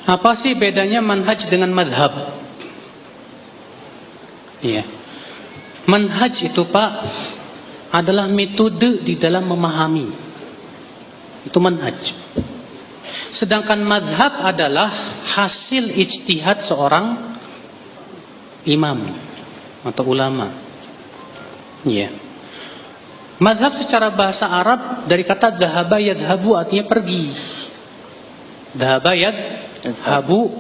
Apa sih bedanya manhaj dengan madhab? Iya. Manhaj itu Pak adalah metode di dalam memahami. Itu manhaj. Sedangkan madhab adalah hasil ijtihad seorang imam atau ulama. Iya. Madhab secara bahasa Arab dari kata dhahaba yadhabu artinya pergi. Dhahaba yadhabu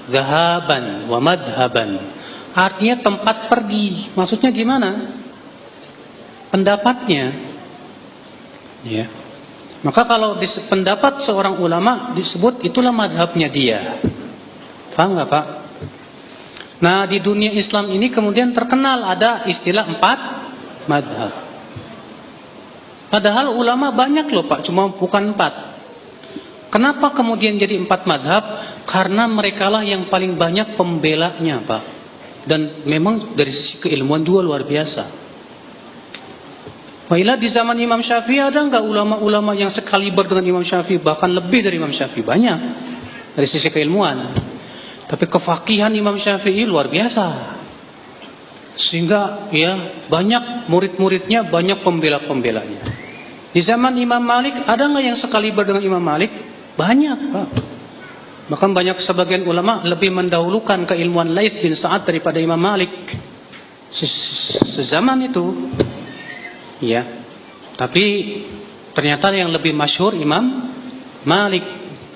dhahaban wa madhaban. Artinya tempat pergi. Maksudnya gimana? Pendapatnya. Ya. Maka kalau pendapat seorang ulama disebut itulah madhabnya dia. Paham nggak Pak? Nah di dunia Islam ini kemudian terkenal ada istilah 4 madhab. Padahal ulama banyak loh Pak, cuma bukan 4. Kenapa kemudian jadi 4 madhab? Karena merekalah yang paling banyak pembelanya Pak. Dan memang dari sisi keilmuan juga luar biasa. Wailah di zaman Imam Syafi'i ada enggak ulama-ulama yang sekaliber dengan Imam Syafi'i, bahkan lebih dari Imam Syafi'i? Banyak dari sisi keilmuan. Tapi kefakihan Imam Syafi'i luar biasa. Sehingga ya banyak murid-muridnya, banyak pembela-pembelanya. Di zaman Imam Malik ada enggak yang sekaliber dengan Imam Malik? Banyak, Pak. Bahkan banyak sebagian ulama lebih mendahulukan keilmuan Laits bin Sa'ad daripada Imam Malik. Sezaman itu. Ya, tapi ternyata yang lebih masyhur Imam Malik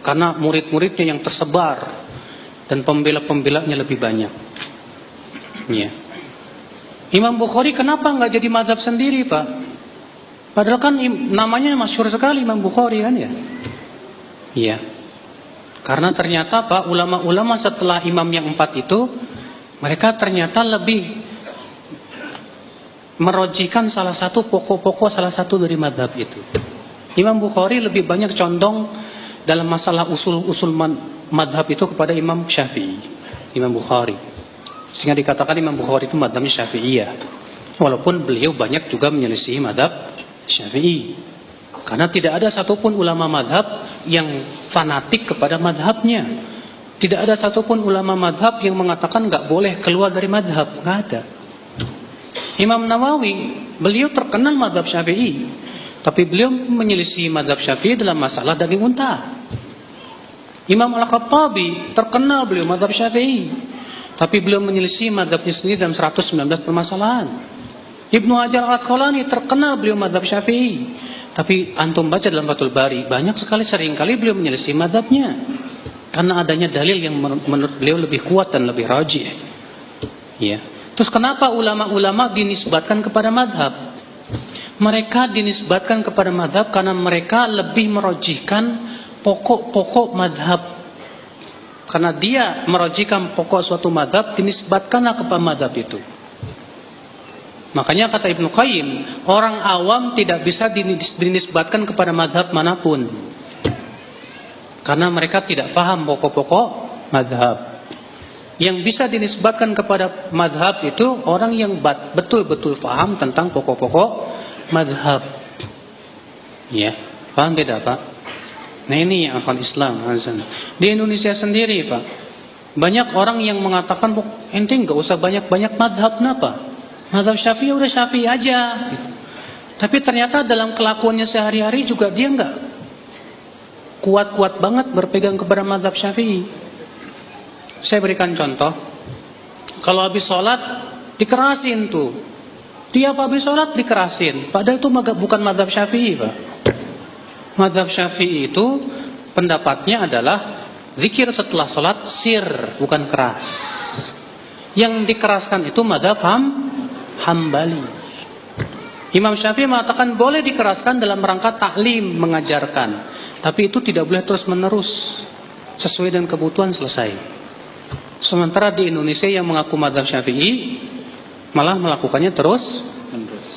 karena murid-muridnya yang tersebar dan pembela-pembelanya lebih banyak. Ya. Imam Bukhari kenapa nggak jadi mazhab sendiri Pak? Padahal kan namanya masyhur sekali Imam Bukhari kan ya. Iya. Karena ternyata Pak ulama-ulama setelah imam yang 4 itu mereka ternyata lebih merojikan salah satu pokok-pokok salah satu dari madhab itu. Imam Bukhari lebih banyak condong dalam masalah usul-usul madhab itu kepada Imam Syafi'i, Imam Bukhari. Sehingga dikatakan Imam Bukhari itu madhabnya Syafi'iyah. Walaupun beliau banyak juga menyelisihi madhab Syafi'i. Karena tidak ada satupun ulama madhab yang fanatik kepada madhabnya. Tidak ada satupun ulama madhab yang mengatakan nggak boleh keluar dari madhab. Nggak ada. Imam Nawawi, beliau terkenal madhab Syafi'i, tapi beliau menyelisih madhab Syafi'i dalam masalah daging unta. Imam Al-Khattabi, terkenal beliau madhab Syafi'i, tapi beliau menyelisih madhabnya sendiri dalam 119 permasalahan. Ibnu Hajar Al-Asqalani, terkenal beliau madhab Syafi'i, tapi antum baca dalam Fathul Bari, banyak sekali seringkali beliau menyelisih madhabnya, karena adanya dalil yang menurut beliau lebih kuat dan lebih rajih. Ya. Terus kenapa ulama-ulama dinisbatkan kepada madhab? Mereka dinisbatkan kepada madhab karena mereka lebih merojihkan pokok-pokok madhab. Karena dia merojihkan pokok suatu madhab, dinisbatkanlah kepada madhab itu. Makanya kata Ibnu Qayyim, orang awam tidak bisa dinisbatkan kepada madhab manapun. Karena mereka tidak faham pokok-pokok madhab. Yang bisa dinisbatkan kepada madhab itu orang yang betul-betul faham tentang pokok-pokok madhab. Ya, paham beda Pak? Nah ini yang akal Islam. Di Indonesia sendiri Pak, banyak orang yang mengatakan ente nggak usah banyak-banyak madhab. Kenapa? Madhab Syafi'i udah Syafi'i aja. Tapi ternyata dalam kelakuannya sehari-hari juga dia nggak kuat-kuat banget berpegang kepada madhab Syafi'i. Saya berikan contoh. Kalau habis sholat dikerasin tuh. Tiap habis sholat dikerasin. Padahal itu bukan madhab Syafi'i Pak. Madhab Syafi'i itu pendapatnya adalah zikir setelah sholat sir, bukan keras. Yang dikeraskan itu madhab Hambali. Imam Syafi'i mengatakan boleh dikeraskan dalam rangka taklim, mengajarkan. Tapi itu tidak boleh terus menerus. Sesuai dengan kebutuhan selesai. Sementara di Indonesia yang mengaku madhab Syafi'i malah melakukannya terus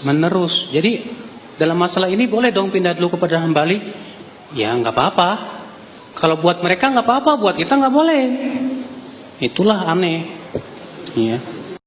menerus. Jadi dalam masalah ini boleh dong pindah dulu kepada Hambali? Ya nggak apa-apa. Kalau buat mereka nggak apa-apa, buat kita nggak boleh. Itulah aneh. Ya.